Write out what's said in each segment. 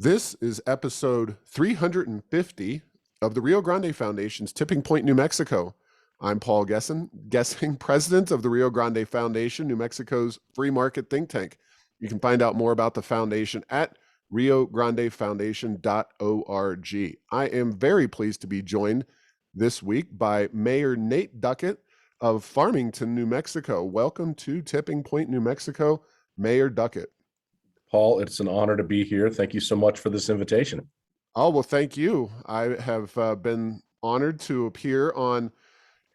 This is episode 350 of the Rio Grande Foundation's Tipping Point, New Mexico. I'm Paul Gessing, president of the Rio Grande Foundation, New Mexico's free market think tank. You can find out more about the foundation at riograndefoundation.org. I am very pleased to be joined this week by Mayor Nate Duckett of Farmington, New Mexico. Welcome to Tipping Point, New Mexico, Mayor Duckett. Paul, it's an honor to be here. Thank you so much for this invitation. Oh, well, thank you. I have been honored to appear on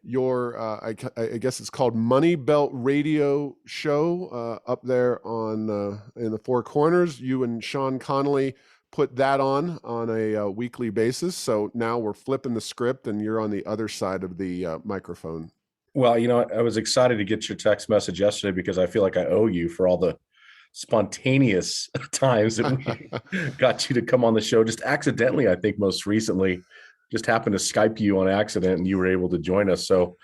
your, I guess it's called Money Belt Radio show up there on in the Four Corners. You and Sean Connolly put that on a weekly basis. So now we're flipping the script and you're on the other side of the microphone. Well, I was excited to get your text message yesterday because I feel like I owe you for all the spontaneous times that we got you to come on the show. Just accidentally, I think most recently, just happened to Skype you on accident and you were able to join us. So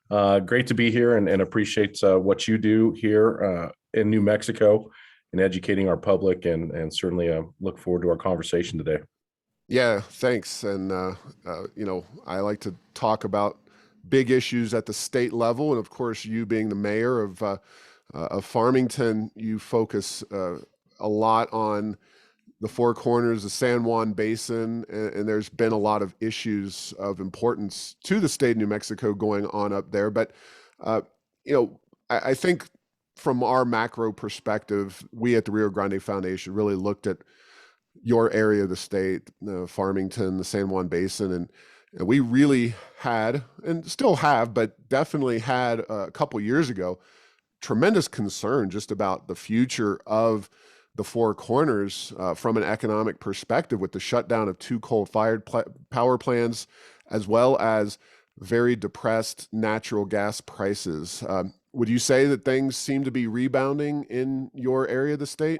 great to be here and appreciate what you do here in New Mexico in educating our public and certainly look forward to our conversation today. Yeah, thanks. And, I like to talk about big issues at the state level. And of course, you being the mayor of Farmington, you focus a lot on the Four Corners, the San Juan Basin, and there's been a lot of issues of importance to the state of New Mexico going on up there. But, I think from our macro perspective, we at the Rio Grande Foundation really looked at your area of the state, Farmington, the San Juan Basin, and we really had, and still have, but definitely had a couple years ago, tremendous concern just about the future of the Four Corners from an economic perspective with the shutdown of two coal-fired power plants, as well as very depressed natural gas prices. Would you say that things seem to be rebounding in your area of the state?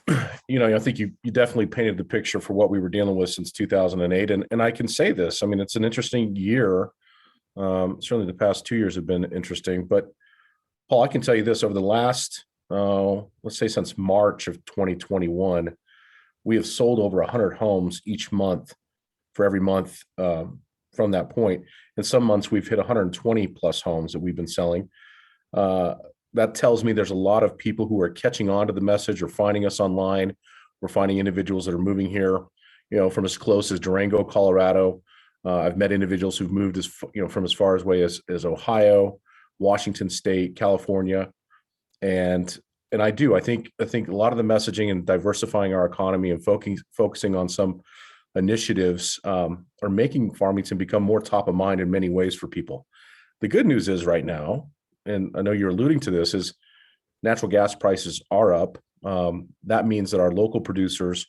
I think you definitely painted the picture for what we were dealing with since 2008. And I can say this, I mean, it's an interesting year. Certainly the past 2 years have been interesting, but Paul, I can tell you this, over the last, let's say since March of 2021, we have sold over 100 homes each month for every month from that point. In some months, we've hit 120 plus homes that we've been selling. That tells me there's a lot of people who are catching on to the message or finding us online. We're finding individuals that are moving here, from as close as Durango, Colorado. I've met individuals who've moved from as far away as Ohio, Washington State, California, and I think a lot of the messaging and diversifying our economy and focusing on some initiatives are making Farmington become more top of mind in many ways for people. The good news is right now, and I know you're alluding to this, is natural gas prices are up. That means that our local producers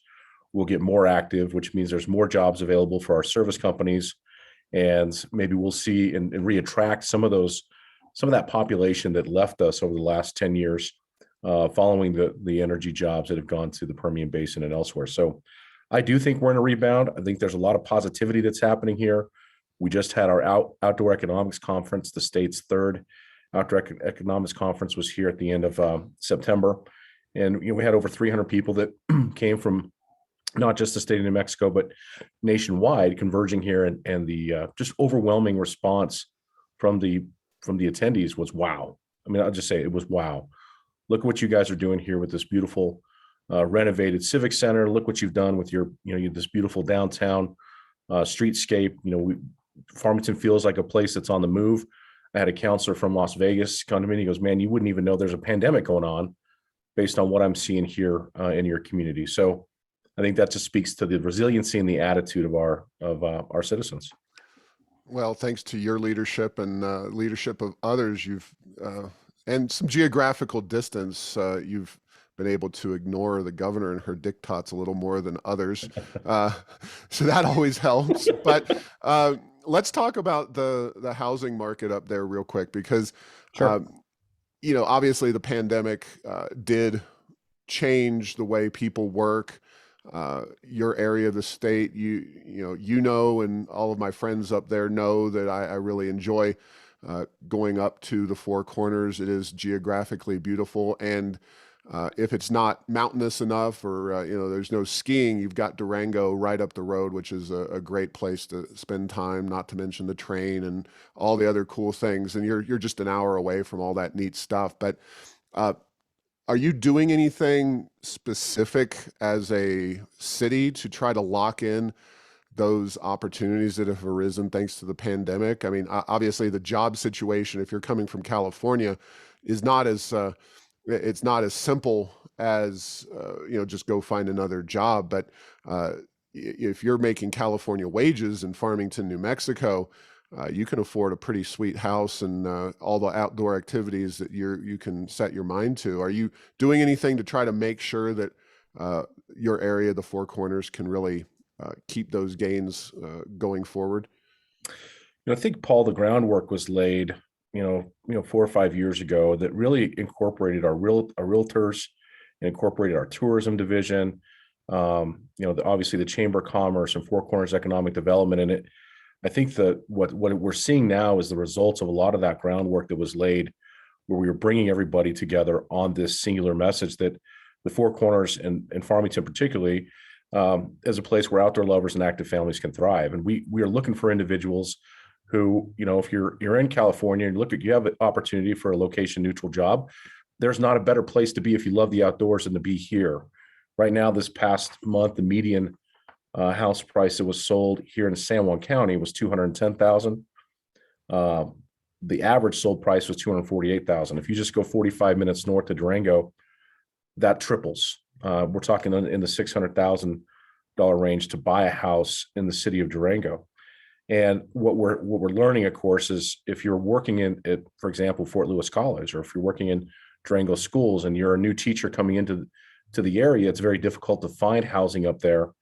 will get more active, which means there's more jobs available for our service companies, and maybe we'll see and reattract some of that population that left us over the last 10 years following the energy jobs that have gone to the Permian Basin and elsewhere. So I do think we're in a rebound. I think there's a lot of positivity that's happening here. We just had our outdoor economics conference. The state's third outdoor economics conference was here at the end of September. And we had over 300 people that came from not just the state of New Mexico, but nationwide converging here. And the just overwhelming response from the attendees was wow. I mean, I'll just say it was wow. Look at what you guys are doing here with this beautiful renovated civic center. Look what you've done with your, this beautiful downtown streetscape. Farmington feels like a place that's on the move. I had a counselor from Las Vegas come to me and he goes, man, you wouldn't even know there's a pandemic going on based on what I'm seeing here in your community. So I think that just speaks to the resiliency and the attitude of our citizens. Well, thanks to your leadership and leadership of others, and some geographical distance, you've been able to ignore the governor and her diktats a little more than others. So that always helps. But let's talk about the housing market up there real quick, because, Sure. Obviously the pandemic did change the way people work. Your area of the state, and all of my friends up there know that I really enjoy going up to the Four Corners. It is geographically beautiful, and if it's not mountainous enough or there's no skiing, you've got Durango right up the road, which is a great place to spend time, not to mention the train and all the other cool things. And you're just an hour away from all that neat stuff. But uh, are you doing anything specific as a city to try to lock in those opportunities that have arisen thanks to the pandemic? I mean, obviously the job situation, if you're coming from California, is not as it's not as simple as just go find another job. But if you're making California wages in Farmington, New Mexico, you can afford a pretty sweet house and all the outdoor activities that you can set your mind to. Are you doing anything to try to make sure that your area, the Four Corners, can really keep those gains going forward? I think, Paul, the groundwork was laid, 4 or 5 years ago that really incorporated our realtors, and incorporated our tourism division. Obviously the Chamber of Commerce and Four Corners Economic Development in it. I think that what we're seeing now is the results of a lot of that groundwork that was laid, where we were bringing everybody together on this singular message that the Four Corners and Farmington particularly, as a place where outdoor lovers and active families can thrive. And we are looking for individuals who, if you're in California and you have an opportunity for a location neutral job, there's not a better place to be if you love the outdoors than to be here. Right now, this past month, the median house price that was sold here in San Juan County was $210,000. The average sold price was $248,000. If you just go 45 minutes north to Durango, that triples. We're talking in the $600,000 range to buy a house in the city of Durango. And what we're learning, of course, is if you're working at, for example, Fort Lewis College, or if you're working in Durango schools and you're a new teacher coming into the area, it's very difficult to find housing up there.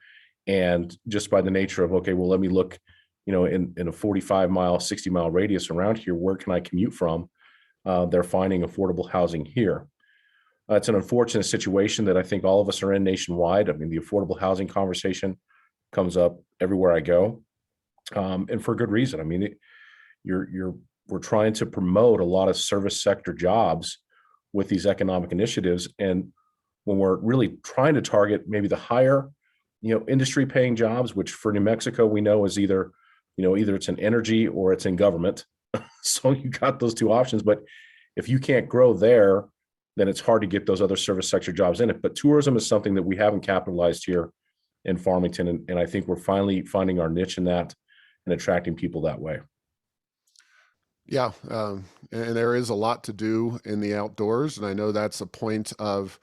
And just by the nature of, okay, well, let me look, in a 45-mile, 60-mile radius around here, where can I commute from? They're finding affordable housing here. It's an unfortunate situation that I think all of us are in nationwide. I mean, the affordable housing conversation comes up everywhere I go, and for good reason. I mean, we're trying to promote a lot of service sector jobs with these economic initiatives, and when we're really trying to target maybe the higher, industry paying jobs, which for New Mexico we know is either it's in energy or it's in government. So you got those two options, but if you can't grow there, then it's hard to get those other service sector jobs in it. But tourism is something that we haven't capitalized here in Farmington, and I think we're finally finding our niche in that and attracting people that way. Yeah, and there is a lot to do in the outdoors, and I know that's a point of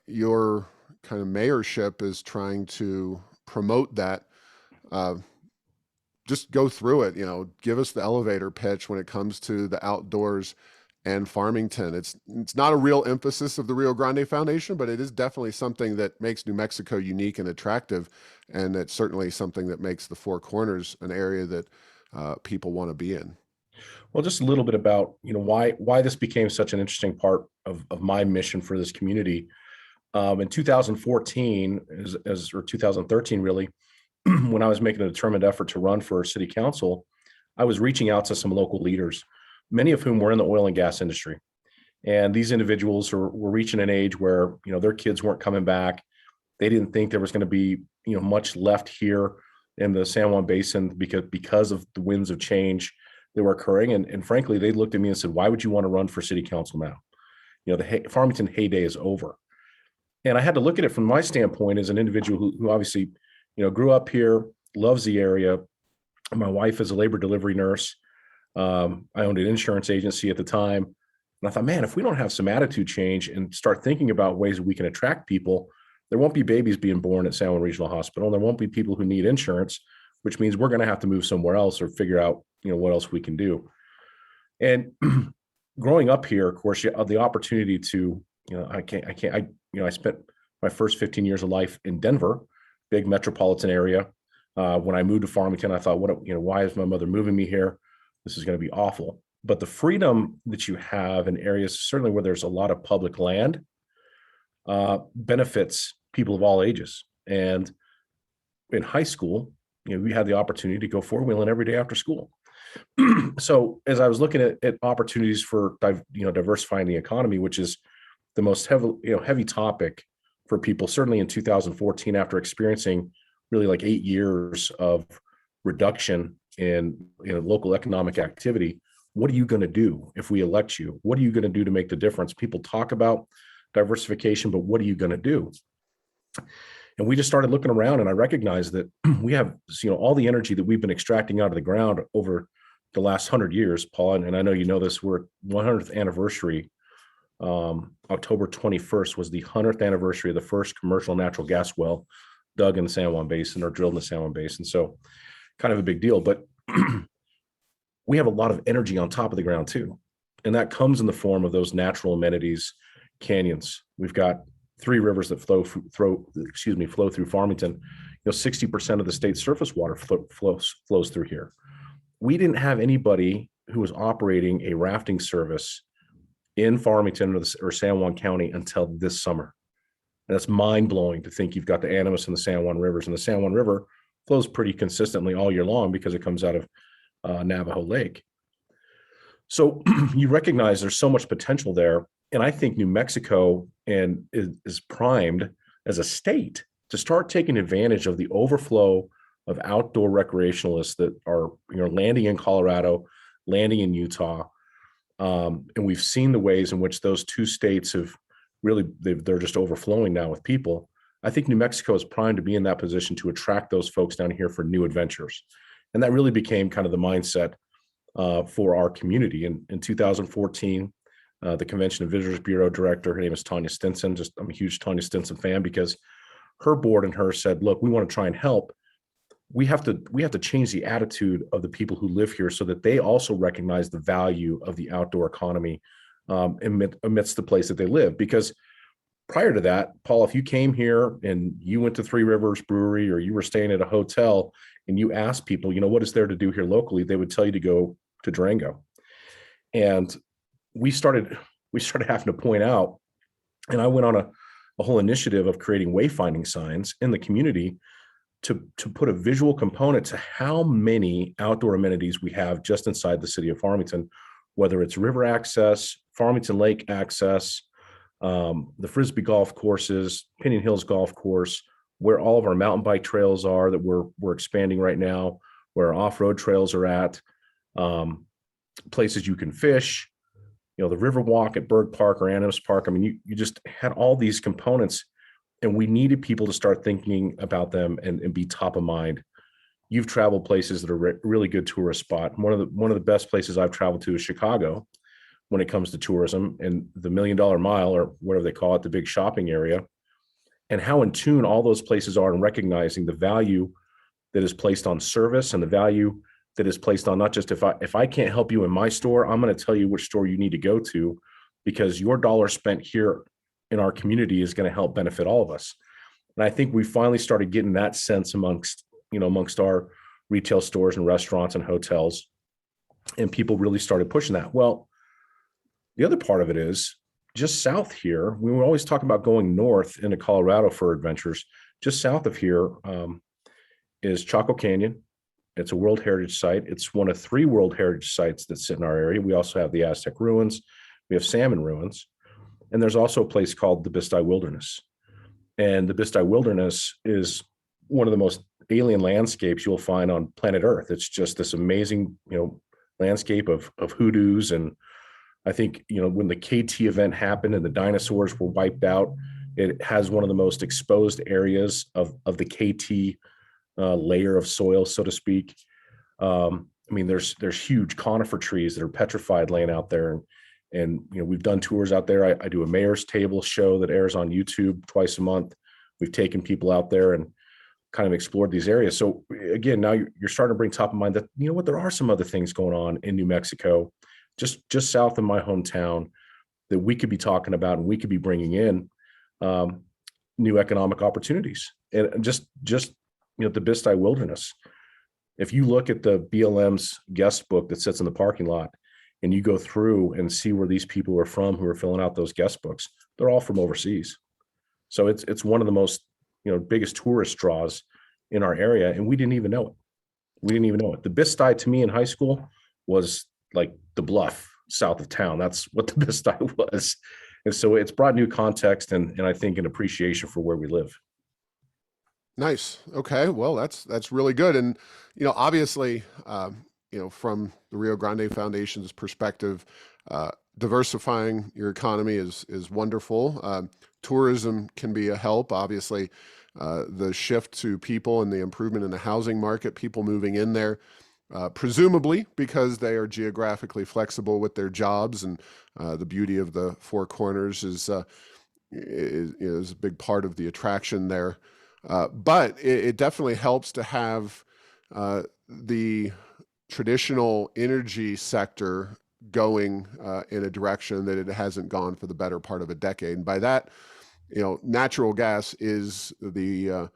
your kind of mayorship is trying to promote that. Uh, just go through it, give us the elevator pitch when it comes to the outdoors and Farmington. It's not a real emphasis of the Rio Grande Foundation, but it is definitely something that makes New Mexico unique and attractive, and it's certainly something that makes the Four Corners an area that people want to be in. Well, just a little bit about why this became such an interesting part of my mission for this community. In 2014, or 2013, really, when I was making a determined effort to run for city council, I was reaching out to some local leaders, many of whom were in the oil and gas industry. And these individuals were reaching an age where, their kids weren't coming back. They didn't think there was going to be, much left here in the San Juan Basin because of the winds of change that were occurring. And frankly, they looked at me and said, why would you want to run for city council now? The Farmington heyday is over. And I had to look at it from my standpoint as an individual who obviously, grew up here, loves the area. My wife is a labor delivery nurse. I owned an insurance agency at the time. And I thought, man, if we don't have some attitude change and start thinking about ways that we can attract people, there won't be babies being born at San Juan Regional Hospital. There won't be people who need insurance, which means we're going to have to move somewhere else or figure out, what else we can do. And growing up here, of course, the opportunity to, I spent my first 15 years of life in Denver, big metropolitan area. When I moved to Farmington, I thought, why is my mother moving me here? This is going to be awful. But the freedom that you have in areas, certainly where there's a lot of public land, benefits people of all ages. And in high school, we had the opportunity to go four-wheeling every day after school. So as I was looking at opportunities for diversifying the economy, which is the most heavy topic for people, certainly in 2014, after experiencing really like 8 years of reduction in local economic activity. What are you going to do if we elect you? What are you going to do to make the difference? People talk about diversification, but what are you going to do? And we just started looking around, and I recognized that we have, all the energy that we've been extracting out of the ground over the last 100 years, Paul, and I know you know this, we're 100th anniversary. October 21st was the 100th anniversary of the first commercial natural gas well dug in the San Juan Basin or drilled in the San Juan Basin. So kind of a big deal, but we have a lot of energy on top of the ground too. And that comes in the form of those natural amenities, canyons. We've got 3 rivers that flow through Farmington. 60% of the state's surface water flows through here. We didn't have anybody who was operating a rafting service in Farmington or San Juan County until this summer. And that's mind blowing to think you've got the Animas and the San Juan rivers, and the San Juan River flows pretty consistently all year long because it comes out of Navajo Lake. So you recognize there's so much potential there. And I think New Mexico is primed as a state to start taking advantage of the overflow of outdoor recreationalists that are landing in Colorado, landing in Utah. And we've seen the ways in which those 2 states have really, they're just overflowing now with people. I think New Mexico is primed to be in that position to attract those folks down here for new adventures. And that really became kind of the mindset for our community. In 2014, the Convention and Visitors Bureau director, her name is Tanya Stinson. I'm a huge Tanya Stinson fan because her board and her said, look, we want to try and help. We have to change the attitude of the people who live here so that they also recognize the value of the outdoor economy amidst the place that they live. Because prior to that, Paul, if you came here and you went to Three Rivers Brewery or you were staying at a hotel and you asked people, what is there to do here locally, they would tell you to go to Durango. And we started having to point out, and I went on a whole initiative of creating wayfinding signs in the community to put a visual component to how many outdoor amenities we have just inside the city of Farmington, whether it's river access, Farmington Lake access, the Frisbee golf courses, Pinion Hills golf course, where all of our mountain bike trails are that we're expanding right now, where our off-road trails are at, places you can fish, the river walk at Berg Park or Animas Park. I mean, you just had all these components, and we needed people to start thinking about them and be top of mind. You've traveled places that are really good tourist spot. One of the best places I've traveled to is Chicago when it comes to tourism, and the $1 Million Mile, or whatever they call it, the big shopping area, and how in tune all those places are in recognizing the value that is placed on service and the value that is placed on not just if I can't help you in my store, I'm going to tell you which store you need to go to, because your dollar spent here in our community is going to help benefit all of us. And I think we finally started getting that sense amongst our retail stores and restaurants and hotels, and people really started pushing that. Well, the other part of it is just south here. We were always talking about going north into Colorado for adventures. Just south of here is Choco Canyon. It's a World Heritage Site. It's one of 3 World Heritage Sites that sit in our area. We also have the Aztec Ruins. We have Salmon Ruins. And there's also a place called the Bisti Wilderness. And the Bisti Wilderness is one of the most alien landscapes you'll find on planet Earth. It's just this amazing, landscape of hoodoos. And I think, when the KT event happened and the dinosaurs were wiped out, it has one of the most exposed areas of the KT layer of soil, so to speak. There's huge conifer trees that are petrified laying out there. And we've done tours out there. I do a mayor's table show that airs on YouTube twice a month. We've taken people out there and kind of explored these areas. So again, now you're starting to bring top of mind that, there are some other things going on in New Mexico, just south of my hometown, that we could be talking about and we could be bringing in new economic opportunities. And just the Bisti Wilderness. If you look at the BLM's guest book that sits in the parking lot, and you go through and see where these people are from who are filling out those guest books, they're all from overseas. So it's one of the most, biggest tourist draws in our area, and we didn't even know it. The Bisti to me in high school was like the bluff south of town. That's what the Bisti was. And so it's brought new context and I think an appreciation for where we live. Nice. Okay. Well, that's really good. And obviously, from the Rio Grande Foundation's perspective, diversifying your economy is wonderful. Tourism can be a help. Obviously, the shift to people and the improvement in the housing market, people moving in there, presumably because they are geographically flexible with their jobs, and the beauty of the Four Corners is a big part of the attraction there. But it definitely helps to have the traditional energy sector going in a direction that it hasn't gone for the better part of a decade. And by that, natural gas is the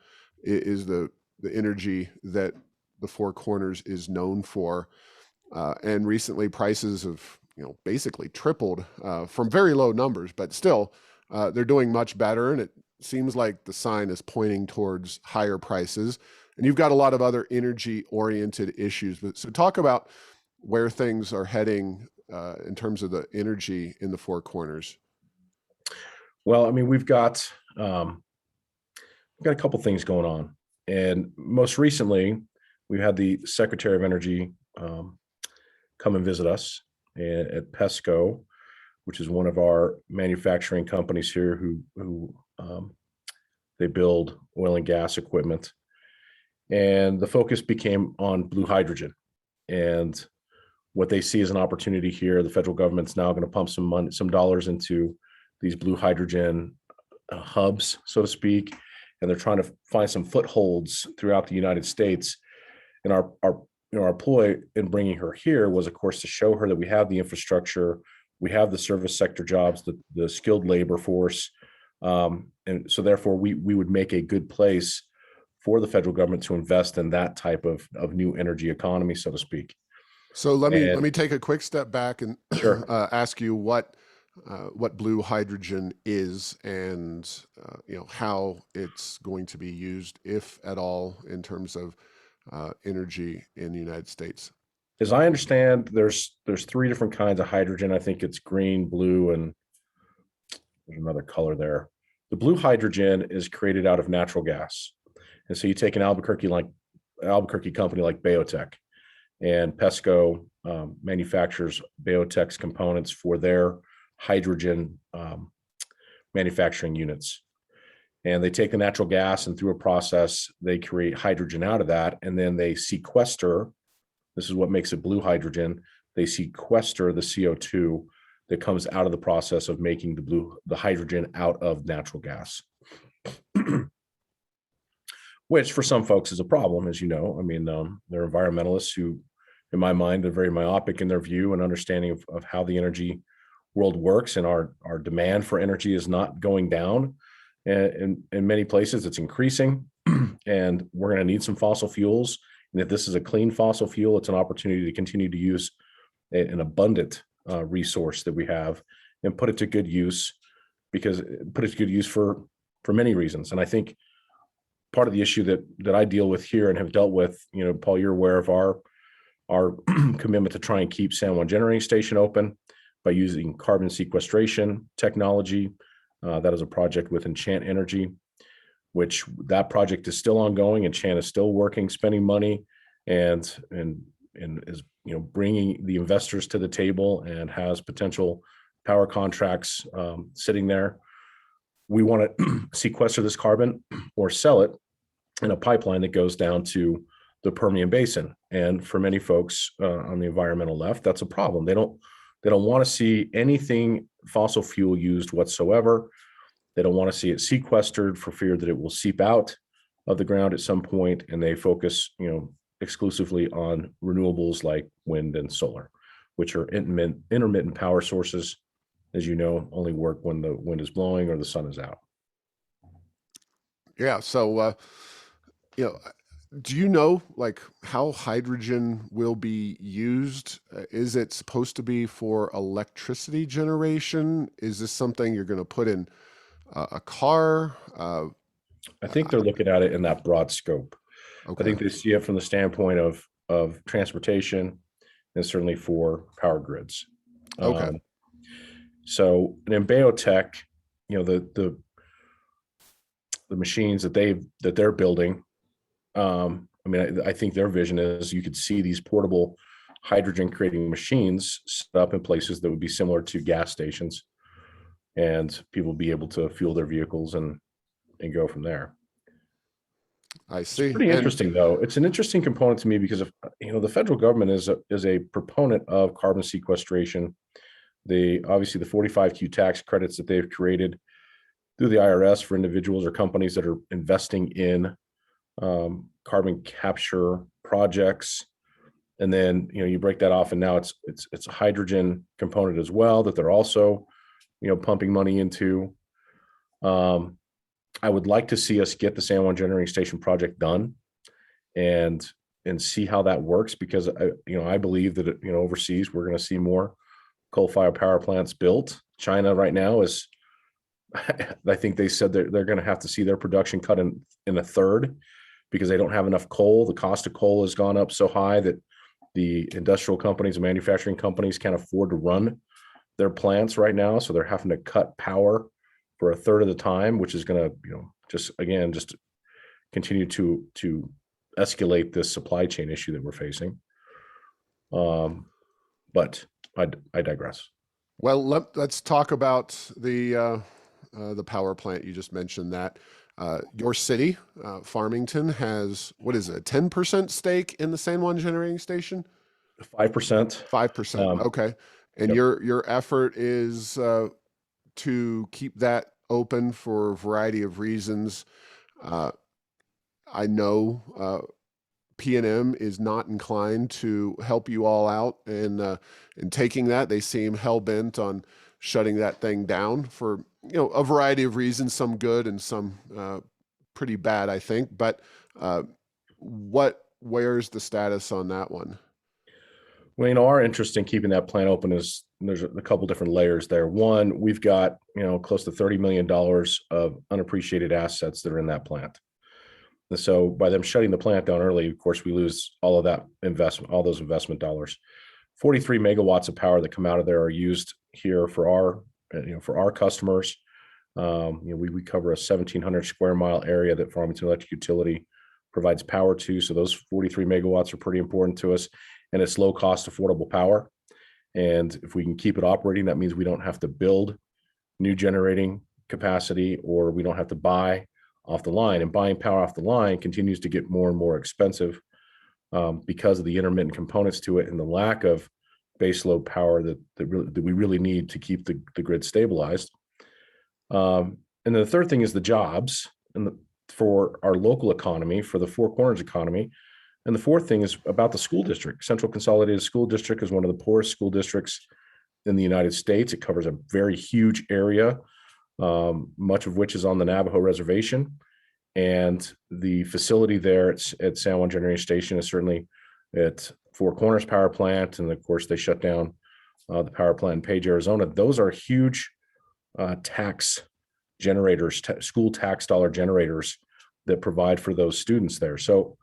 energy that the Four Corners is known for. And recently, prices have basically tripled from very low numbers, but still, they're doing much better, and it seems like the sign is pointing towards higher prices. And you've got a lot of other energy-oriented issues. So talk about where things are heading in terms of the energy in the Four Corners. Well, I mean, we've got a couple things going on, and most recently, we had the Secretary of Energy come and visit us at PESCO, which is one of our manufacturing companies here who they build oil and gas equipment. And the focus became on blue hydrogen. And what they see as an opportunity here, the federal government's now going to pump some money, some dollars into these blue hydrogen hubs, so to speak. And they're trying to find some footholds throughout the United States. And our ploy in bringing her here was, of course, to show her that we have the infrastructure, we have the service sector jobs, the skilled labor force. And so therefore we would make a good place for the federal government to invest in that type of new energy economy, so to speak. So let me take a quick step back and Sure. ask you what blue hydrogen is, and how it's going to be used, if at all, in terms of energy in the United States. As I understand, there's three different kinds of hydrogen. I think it's green, blue, and there's another color there. The blue hydrogen is created out of natural gas. And so you take an Albuquerque company like Biotech, and PESCO manufactures Biotech's components for their hydrogen manufacturing units. And they take the natural gas, and through a process, they create hydrogen out of that. And then they sequester, this is what makes it blue hydrogen, they sequester the CO2 that comes out of the process of making the hydrogen out of natural gas. Which for some folks is a problem, as you know. I mean, they're environmentalists who, in my mind, are very myopic in their view and understanding of how the energy world works, and our demand for energy is not going down. And in many places, it's increasing, and we're going to need some fossil fuels. And if this is a clean fossil fuel, it's an opportunity to continue to use an abundant resource that we have and put it to good use, for many reasons. And I think part of the issue that I deal with here and have dealt with, Paul, you're aware of our commitment to try and keep San Juan Generating Station open by using carbon sequestration technology. That is a project with Enchant Energy, which that project is still ongoing. Enchant is still working, spending money, and is bringing the investors to the table and has potential power contracts sitting there. We want to sequester this carbon or sell it in a pipeline that goes down to the Permian Basin. And for many folks on the environmental left, that's a problem. They don't want to see anything fossil fuel used whatsoever. They don't want to see it sequestered for fear that it will seep out of the ground at some point, and they focus, exclusively on renewables like wind and solar, which are intermittent power sources, as you know, only work when the wind is blowing or the sun is out. Yeah. So, do you know how hydrogen will be used? Is it supposed to be for electricity generation? Is this something you're going to put in a car? I think they're looking at it in that broad scope. Okay. I think they see it from the standpoint of transportation and certainly for power grids. Okay. So in biotech, the machines that they're building, I think their vision is you could see these portable hydrogen creating machines set up in places that would be similar to gas stations, and people be able to fuel their vehicles and go from there. I It's see. pretty And interesting, though. It's an interesting component to me because of, the federal government is a proponent of carbon sequestration. Obviously the 45Q tax credits that they've created through the IRS for individuals or companies that are investing in carbon capture projects. And then, you break that off, and now it's a hydrogen component as well that they're also, pumping money into. I would like to see us get the San Juan Generating Station project done and see how that works, because I believe that, overseas, we're going to see more coal-fired power plants built. China right now is, I think they said they're going to have to see their production cut in a third because they don't have enough coal. The cost of coal has gone up so high that the industrial companies and manufacturing companies can't afford to run their plants right now. So they're having to cut power for a third of the time, which is going to, just continue to escalate this supply chain issue that we're facing. But I digress. well, let's talk about the power plant. You just mentioned that your city, Farmington, has, what is it, a 10% stake in the San Juan Generating Station? 5%. 5%. Okay. And Yep. your effort is to keep that open for a variety of reasons. I know P&M is not inclined to help you all out in taking that. They seem hell-bent on shutting that thing down for, a variety of reasons, some good and some pretty bad, I think. But where's the status on that one? Well, our interest in keeping that plant open is there's a couple different layers there. One, we've got, close to $30 million of unappreciated assets that are in that plant. And so by them shutting the plant down early, of course, we lose all of that investment, all those investment dollars. 43 megawatts of power that come out of there are used here for our customers. We cover a 1,700 square mile area that Farmington Electric Utility provides power to. So those 43 megawatts are pretty important to us, and it's low cost, affordable power. And if we can keep it operating, that means we don't have to build new generating capacity, or we don't have to buy off the line. And buying power off the line continues to get more and more expensive because of the intermittent components to it and the lack of baseload power that we really need to keep the grid stabilized. And then the third thing is the jobs for our local economy, for the Four Corners economy. And the fourth thing is about the school district. Central Consolidated School District is one of the poorest school districts in the United States. It covers a very huge area, much of which is on the Navajo Reservation. And the facility there at San Juan Generating Station is certainly at Four Corners Power Plant. And of course, they shut down the power plant in Page, Arizona. Those are huge tax generators, school tax dollar generators that provide for those students there. So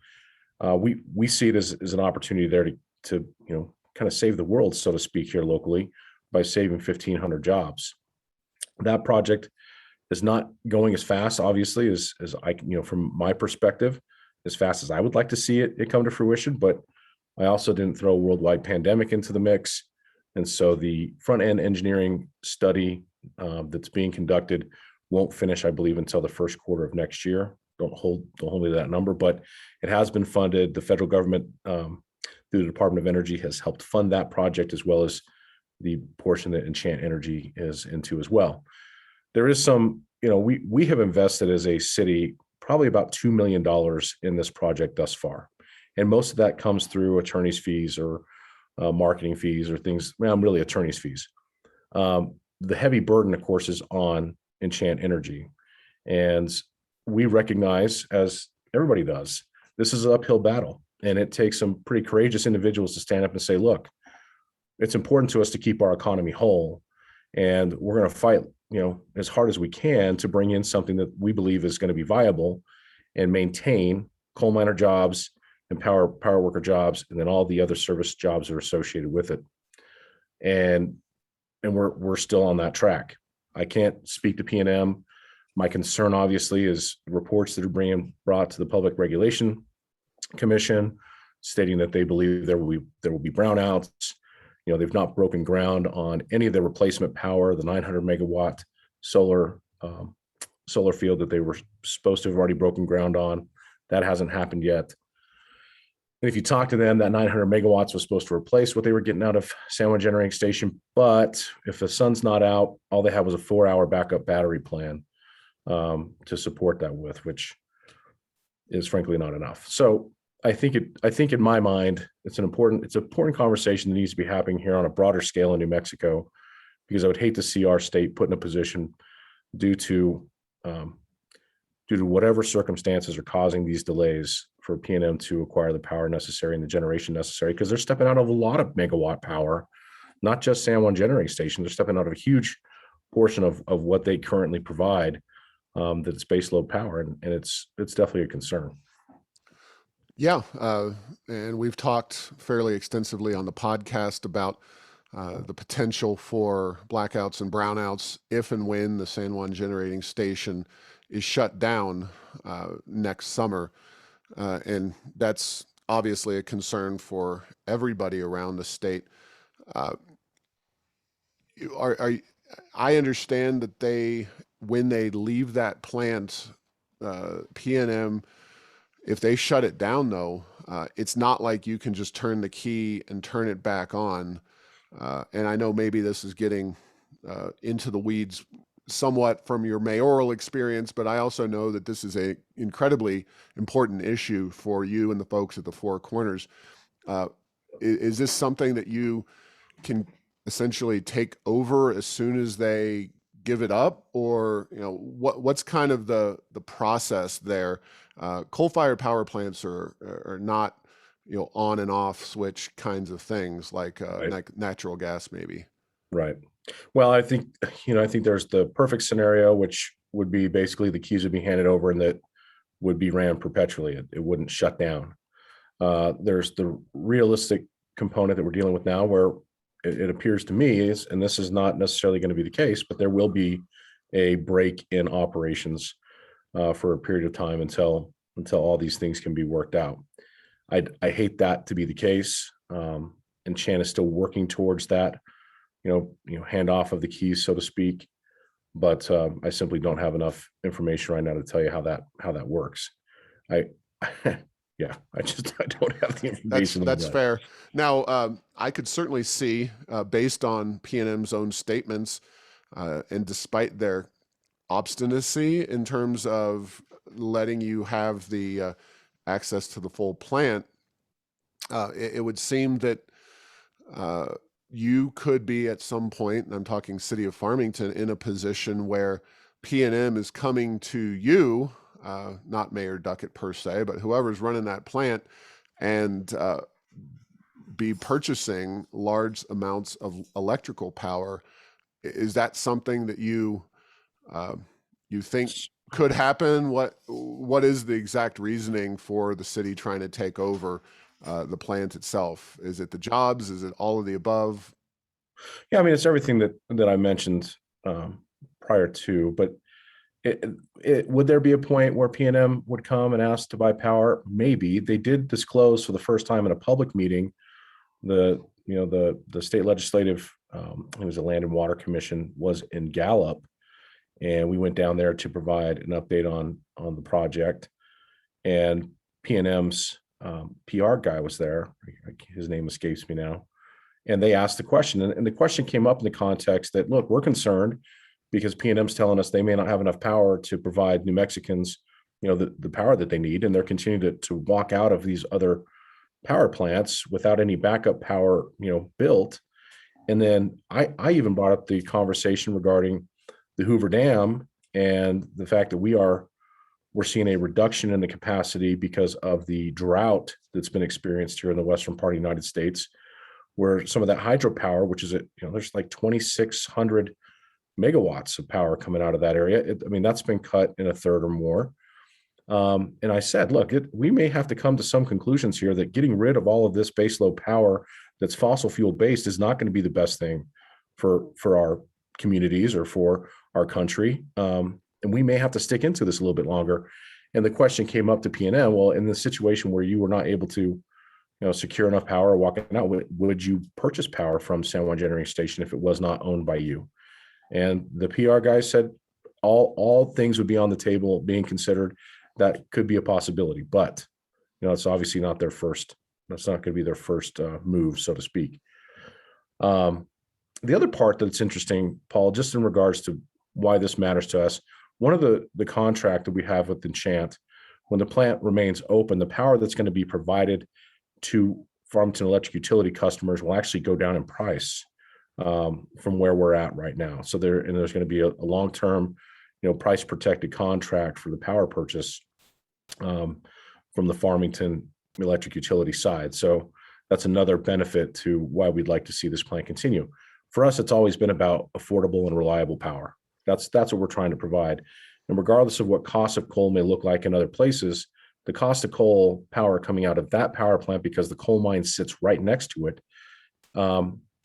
we see it as an opportunity there to kind of save the world, so to speak, here locally by saving 1,500 jobs. That project is not going as fast, obviously, as I, from my perspective, as fast as I would like to see it come to fruition. But I also didn't throw a worldwide pandemic into the mix. And so the front end engineering study that's being conducted won't finish, I believe, until the first quarter of next year. Don't hold me to that number, but it has been funded. The federal government, through the Department of Energy, has helped fund that project, as well as the portion that Enchant Energy is into as well. There is some, we have invested as a city probably about $2 million in this project thus far. And most of that comes through attorney's fees or marketing fees or things, really attorney's fees. The heavy burden, of course, is on Enchant Energy. And we recognize, as everybody does, this is an uphill battle. And it takes some pretty courageous individuals to stand up and say, look, it's important to us to keep our economy whole. And we're going to fight, as hard as we can to bring in something that we believe is going to be viable and maintain coal miner jobs and power worker jobs, and then all the other service jobs that are associated with it. And we're still on that track. I can't speak to P&M. My concern, obviously, is reports that are being brought to the Public Regulation Commission, stating that they believe there will be brownouts. They've not broken ground on any of the replacement power, the 900 megawatt solar field that they were supposed to have already broken ground on. That hasn't happened yet. And if you talk to them, that 900 megawatts was supposed to replace what they were getting out of San Juan Generating Station. But if the sun's not out, all they had was a 4-hour backup battery plan to support that with, which is frankly not enough. So I think in my mind, it's an important conversation that needs to be happening here on a broader scale in New Mexico, because I would hate to see our state put in a position due to whatever circumstances are causing these delays for P&M to acquire the power necessary and the generation necessary, because they're stepping out of a lot of megawatt power, not just San Juan Generating Station. They're stepping out of a huge portion of what they currently provide, that's baseload power, and it's definitely a concern. Yeah, and we've talked fairly extensively on the podcast about the potential for blackouts and brownouts if and when the San Juan Generating Station is shut down next summer. And that's obviously a concern for everybody around the state. I understand that when they leave that plant, P&M, if they shut it down, though, it's not like you can just turn the key and turn it back on. And I know maybe this is getting into the weeds somewhat from your mayoral experience, but I also know that this is a incredibly important issue for you and the folks at the Four Corners. Is this something that you can essentially take over as soon as they give it up, or what's kind of the process there? Coal-fired power plants are not on and off switch kinds of things like Right. natural gas maybe. Right. Well, I think there's the perfect scenario, which would be basically the keys would be handed over and that would be ran perpetually. It wouldn't shut down. There's the realistic component that we're dealing with now, where it appears to me and this is not necessarily going to be the case, but there will be a break in operations for a period of time until all these things can be worked out. I hate that to be the case. And Chan is still working towards that, hand off of the keys, so to speak. But I simply don't have enough information right now to tell you how that works. I don't have the information. That's fair. Now, I could certainly see, based on P&M's own statements, and despite their obstinacy in terms of letting you have the access to the full plant, it would seem that you could be at some point, and I'm talking City of Farmington, in a position where P&M is coming to you, not Mayor Duckett per se, but whoever's running that plant, and be purchasing large amounts of electrical power. Is that something that you think could happen? What is the exact reasoning for the city trying to take over the plant itself? Is it the jobs? Is it all of the above? Yeah, I mean, it's everything that I mentioned prior to, but would there be a point where P&M would come and ask to buy power? Maybe. They did disclose for the first time in a public meeting, the state legislative, it was a Land and Water Commission, was in Gallup, and we went down there to provide an update on the project. And P&M's PR guy was there. His name escapes me now. And they asked the question, and the question came up in the context that, look, we're concerned because P&M's telling us they may not have enough power to provide New Mexicans, the power that they need, and they're continuing to walk out of these other power plants without any backup power, built. And then I even brought up the conversation regarding the Hoover Dam and the fact that we're seeing a reduction in the capacity because of the drought that's been experienced here in the western part of the United States, where some of that hydropower, which is there's like 2,600 megawatts of power coming out of that area. That's been cut in a third or more. And I said, look, we may have to come to some conclusions here that getting rid of all of this baseload power that's fossil fuel based is not going to be the best thing for our communities or for our country. And we may have to stick into this a little bit longer. And the question came up to PNM, well, in the situation where you were not able to, secure enough power walking out, would you purchase power from San Juan Generating Station if it was not owned by you? And the PR guy said all things would be on the table being considered. That could be a possibility, but it's obviously not their first. That's not going to be their first move, so to speak. The other part that's interesting, Paul, just in regards to why this matters to us, one of the contract that we have with Enchant, when the plant remains open, the power that's going to be provided to Farmington Electric Utility customers will actually go down in price from where we're at right now. So there's going to be a long-term, price protected contract for the power purchase from the Farmington Electric Utility side. So that's another benefit to why we'd like to see this plant continue. For us, it's always been about affordable and reliable power. That's what we're trying to provide. And regardless of what cost of coal may look like in other places, the cost of coal power coming out of that power plant, because the coal mine sits right next to it,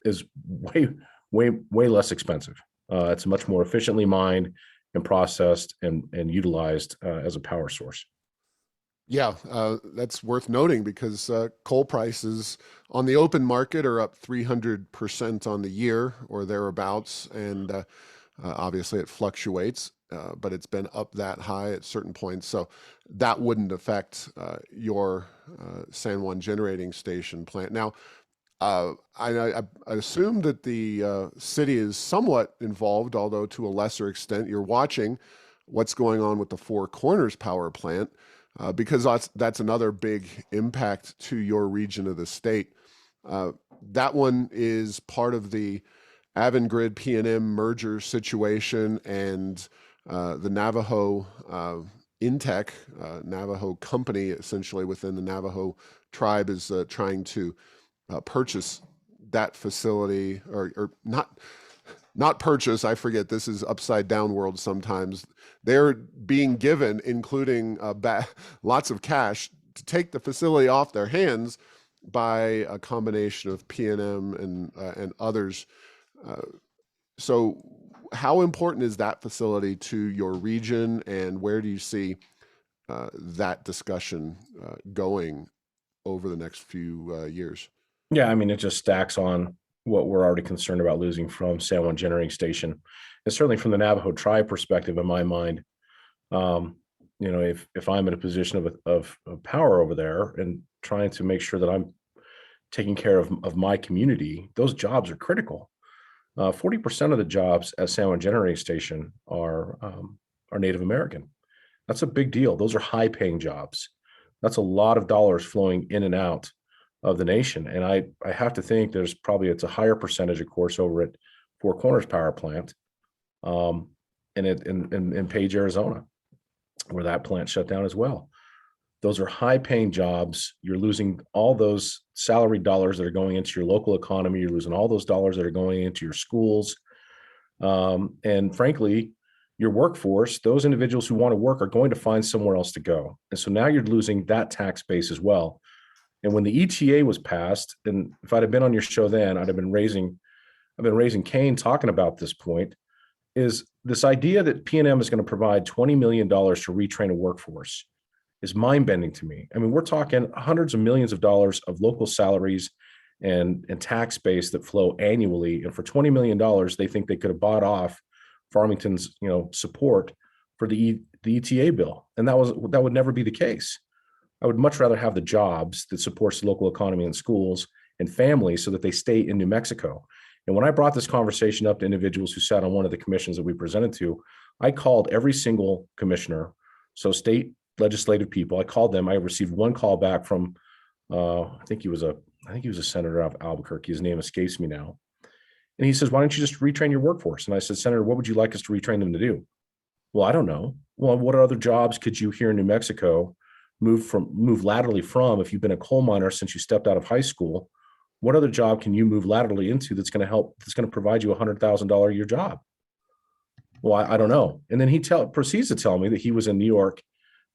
is way less expensive. It's much more efficiently mined and processed and utilized as a power source. Yeah, that's worth noting because coal prices on the open market are up 300% on the year or thereabouts, and obviously it fluctuates, but it's been up that high at certain points. So that wouldn't affect your San Juan Generating Station plant. Now, I assume that the city is somewhat involved, although to a lesser extent. You're watching what's going on with the Four Corners power plant because that's another big impact to your region of the state. That one is part of the Avangrid PNM merger situation, and the Navajo Intech, Navajo company, essentially within the Navajo tribe, is trying to purchase that facility, or not purchase. I forget. This is upside down world sometimes. They're being given, including lots of cash, to take the facility off their hands by a combination of PNM and others. So how important is that facility to your region, and where do you see that discussion going over the next few years? Yeah, I mean, it just stacks on what we're already concerned about losing from San Juan Generating Station. And certainly from the Navajo tribe perspective, in my mind, if I'm in a position of power over there and trying to make sure that I'm taking care of my community, those jobs are critical. 40% of the jobs at San Juan Generating Station are Native American. That's a big deal. Those are high paying jobs. That's a lot of dollars flowing in and out of the nation. And I have to think it's a higher percentage, of course, over at Four Corners Power Plant and in Page, Arizona, where that plant shut down as well. Those are high paying jobs. You're losing all those salary dollars that are going into your local economy. You're losing all those dollars that are going into your schools. And frankly, your workforce, those individuals who want to work, are going to find somewhere else to go. And so now you're losing that tax base as well. And when the ETA was passed, and if I'd have been on your show then, I've been raising Cain talking about this point, is this idea that PNM is going to provide $20 million to retrain a workforce is mind-bending to me. I mean, we're talking hundreds of millions of dollars of local salaries and tax base that flow annually. And for $20 million, they think they could have bought off Farmington's, support for the ETA bill. And that would never be the case. I would much rather have the jobs that supports the local economy and schools and families so that they stay in New Mexico. And when I brought this conversation up to individuals who sat on one of the commissions that we presented to, I called every single commissioner, so state legislative people. I called them. I received one call back from, I think he was a senator out of Albuquerque. His name escapes me now. And he says, "Why don't you just retrain your workforce?" And I said, "Senator, what would you like us to retrain them to do?" "Well, I don't know." "Well, what other jobs could you here in New Mexico move laterally from if you've been a coal miner since you stepped out of high school? What other job can you move laterally into that's going to provide you $100,000 a year job?" "Well, I don't know." And then he proceeds to tell me that he was in New York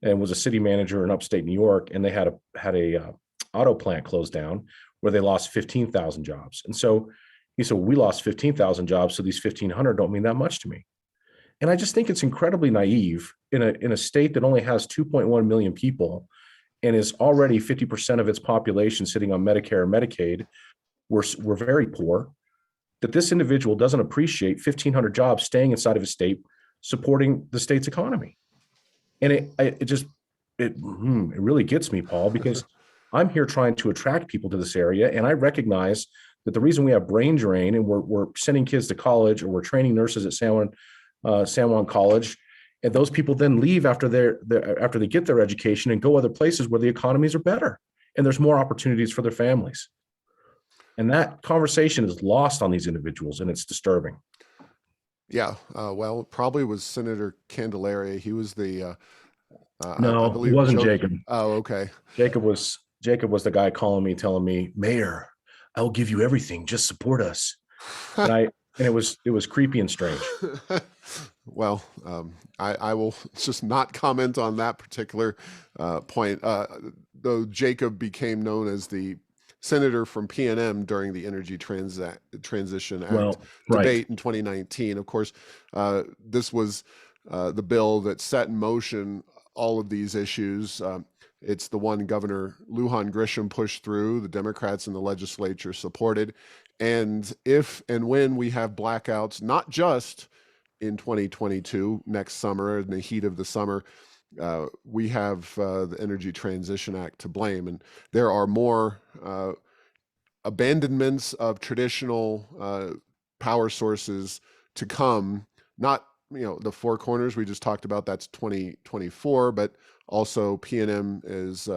and was a city manager in upstate New York, and they had a auto plant closed down where they lost 15,000 jobs. And so He said, we lost 15,000 jobs, so these 1,500 don't mean that much to me. And I just think it's incredibly naive in a state that only has 2.1 million people and is already 50% of its population sitting on Medicare and Medicaid. We're very poor, that this individual doesn't appreciate 1,500 jobs staying inside of his state, supporting the state's economy. And it really gets me, Paul, because I'm here trying to attract people to this area. And I recognize that the reason we have brain drain and we're sending kids to college, or we're training nurses at San Juan College, and those people then leave after they get their education and go other places where the economies are better and there's more opportunities for their families. And that conversation is lost on these individuals, and it's disturbing. Yeah, well, it probably was Senator Candelaria. He was the, I No, it believe, wasn't Jacob. Oh, okay. Jacob was the guy calling me, telling me, Mayor, I will give you everything. Just support us. And it was creepy and strange. Well, I will just not comment on that particular point. Though Jacob became known as the senator from PNM during the Energy Transition Act debate in 2019. Of course, this was the bill that set in motion all of these issues. It's the one Governor Lujan Grisham pushed through, the Democrats in the legislature supported. And if and when we have blackouts, not just in 2022, next summer, in the heat of the summer, we have the Energy Transition Act to blame. And there are more abandonments of traditional power sources to come, not the Four Corners we just talked about, that's 2024, but also PNM is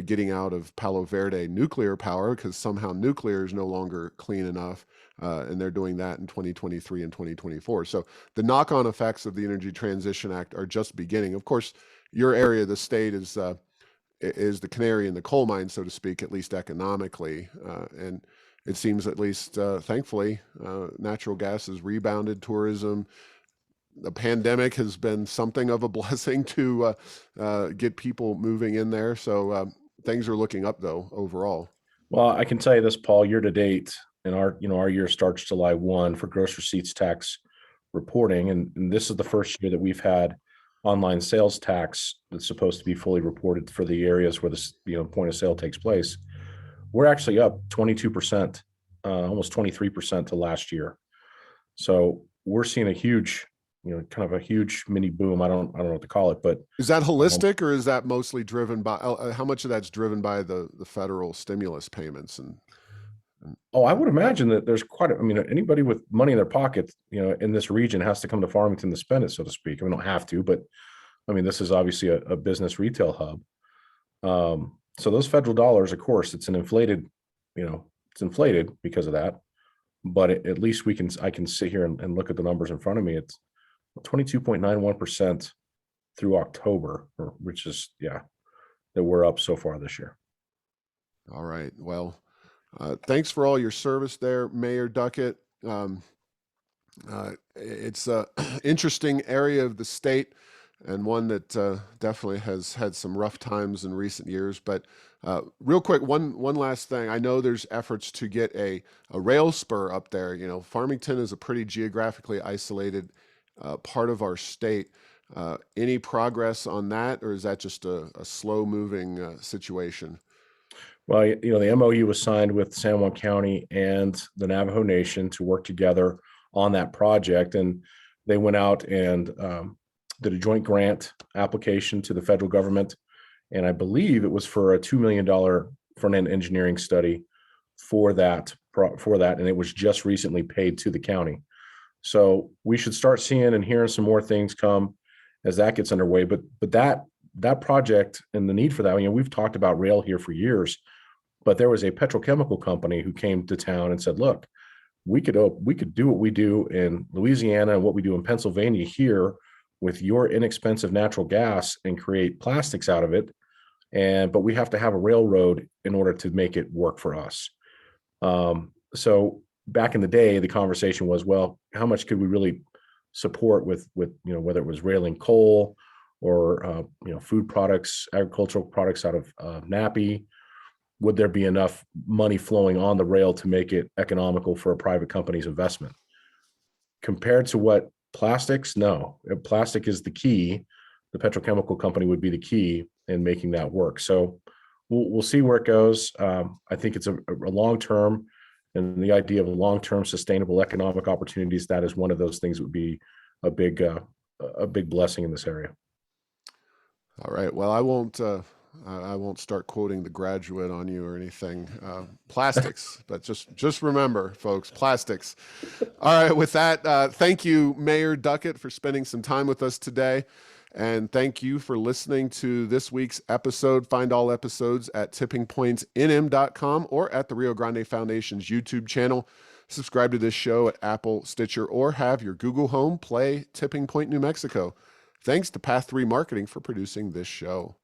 getting out of Palo Verde nuclear power because somehow nuclear is no longer clean enough, and they're doing that in 2023 and 2024. So the knock-on effects of the Energy Transition Act are just beginning. Of course, your area of the state is the canary in the coal mine, so to speak, at least economically, and it seems, at least thankfully, natural gas has rebounded, tourism. The pandemic has been something of a blessing to get people moving in there. So things are looking up, though, overall. Well, I can tell you this, Paul, year to date, and our year starts July 1 for gross receipts tax reporting. And this is the first year that we've had online sales tax that's supposed to be fully reported for the areas where the point of sale takes place. We're actually up 22%, almost 23% to last year. So we're seeing a huge, kind of a huge mini boom. I don't know what to call it, but is that holistic, or is that mostly driven by how much of that's driven by the federal stimulus payments? And I would imagine that there's anybody with money in their pocket, in this region has to come to Farmington to spend it, so to speak. We don't have to, but this is obviously a business retail hub. So those federal dollars, of course, it's inflated because of that. But at least I can sit here and look at the numbers in front of me. It's 22.91% through October, which is, that we're up so far this year. All right. Well, thanks for all your service there, Mayor Duckett. It's an interesting area of the state, and one that definitely has had some rough times in recent years. But real quick, one last thing. I know there's efforts to get a rail spur up there. Farmington is a pretty geographically isolated part of our state. Any progress on that, or is that just a slow-moving situation? Well, the MOU was signed with San Juan County and the Navajo Nation to work together on that project, and they went out and did a joint grant application to the federal government, and I believe it was for a $2 million front-end engineering study for that, and it was just recently paid to the county. So we should start seeing and hearing some more things come as that gets underway. But that project and the need for that, we've talked about rail here for years, but there was a petrochemical company who came to town and said, look, we could do what we do in Louisiana and what we do in Pennsylvania here with your inexpensive natural gas and create plastics out of it. But we have to have a railroad in order to make it work for us. So back in the day, the conversation was, well, how much could we really support with whether it was railing coal or food products, agricultural products out of Nappy, would there be enough money flowing on the rail to make it economical for a private company's investment? Compared to what plastics, no. If plastic is the key, the petrochemical company would be the key in making that work. So we'll see where it goes. I think it's a long-term, and the idea of long-term sustainable economic opportunities, that is one of those things that would be a big blessing in this area. All right. Well, I won't start quoting The Graduate on you or anything. Plastics, but just remember, folks, plastics. All right. With that, thank you, Mayor Duckett, for spending some time with us today. And thank you for listening to this week's episode. Find all episodes at tippingpointsnm.com or at the Rio Grande Foundation's YouTube channel. Subscribe to this show at Apple, Stitcher, or have your Google Home play Tipping Point, New Mexico. Thanks to Path 3 Marketing for producing this show.